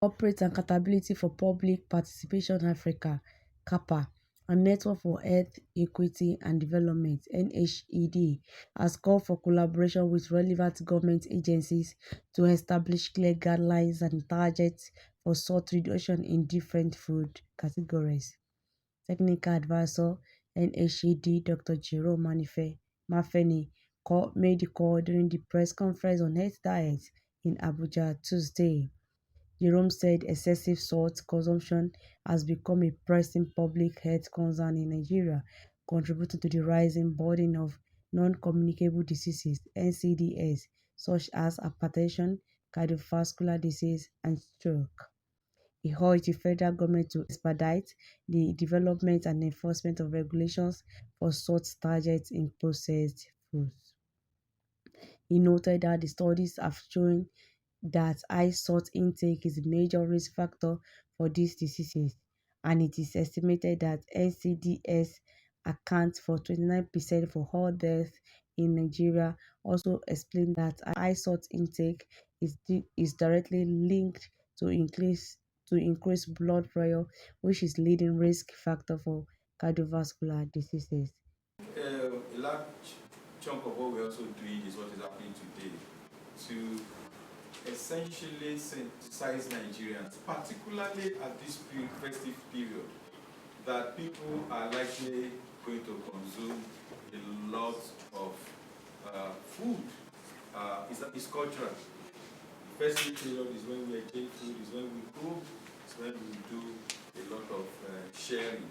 Corporate Accountability for Public Participation Africa (Cappa), a network for health equity and development (Nhed), has called for collaboration with relevant government agencies to establish clear guidelines and targets for salt reduction in different food categories. Technical advisor (Nhed) Dr. Jerome Mafeni made the call during the press conference on health diets in Abuja Tuesday. Jerome said excessive salt consumption has become a pressing public health concern in Nigeria, contributing to the rising burden of non-communicable diseases (NCDs) such as hypertension, cardiovascular disease, and stroke. He urged the federal government to expedite the development and enforcement of regulations for salt targets in processed foods. He noted that the studies have shown that high salt intake is a major risk factor for these diseases, and it is estimated that NCDs account for 29% for all deaths in Nigeria. Also explained that high salt intake is directly linked to increased blood pressure, which is leading risk factor for cardiovascular diseases. A large chunk of what we're also doing is what is happening today to essentially sensitize Nigerians, particularly at this festive period, that people are likely going to consume a lot of food. It's cultural. The festive period is when we exchange food, is when we cook, it's when we do a lot of sharing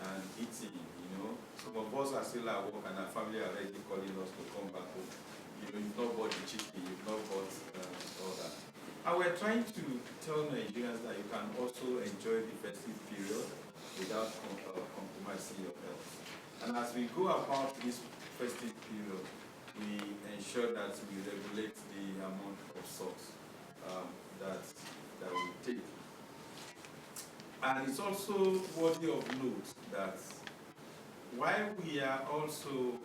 and eating, you know. Some of us are still at work and our family are already calling us to come back home. You know, you've not bought the chicken, you've not bought all that. And we're trying to tell Nigerians that you can also enjoy the festive period without compromising your health. And as we go about this festive period, we ensure that we regulate the amount of salt that we take. And it's also worthy of note that while we are also,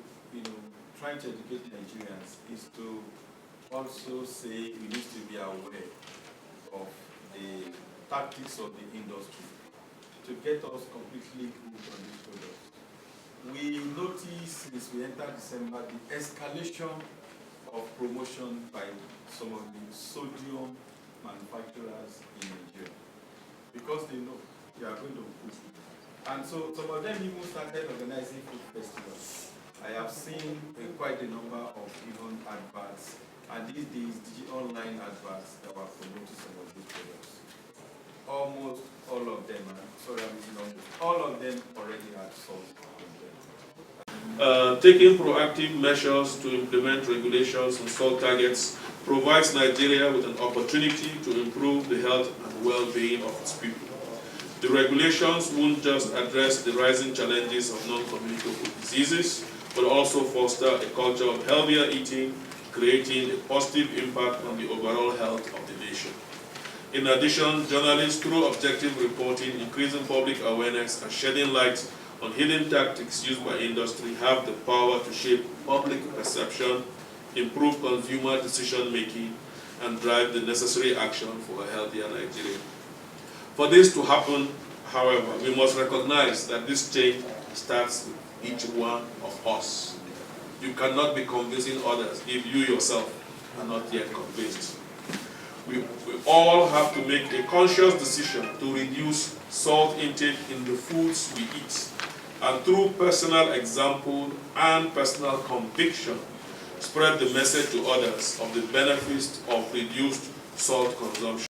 trying to educate Nigerians, is to also say we need to be aware of the tactics of the industry to get us completely hooked on these products. We notice since we entered December the escalation of promotion by some of the sodium manufacturers in Nigeria, because they know they are going to cook. And so some of them even started organizing food festivals. I have seen quite a number of even adverts, and these days online adverts that were promoting some of these products. Almost all of them, all of them already had salt in them. Taking proactive measures to implement regulations on salt targets provides Nigeria with an opportunity to improve the health and well-being of its people. The regulations won't just address the rising challenges of non-communicable diseases, but also foster a culture of healthier eating, creating a positive impact on the overall health of the nation. In addition, journalists, through objective reporting, increasing public awareness, and shedding light on hidden tactics used by industry have the power to shape public perception, improve consumer decision-making, and drive the necessary action for a healthier Nigeria. For this to happen, however, we must recognize that this change starts with each one of us. You cannot be convincing others if you yourself are not yet convinced. We all have to make a conscious decision to reduce salt intake in the foods we eat, and through personal example and personal conviction, spread the message to others of the benefits of reduced salt consumption.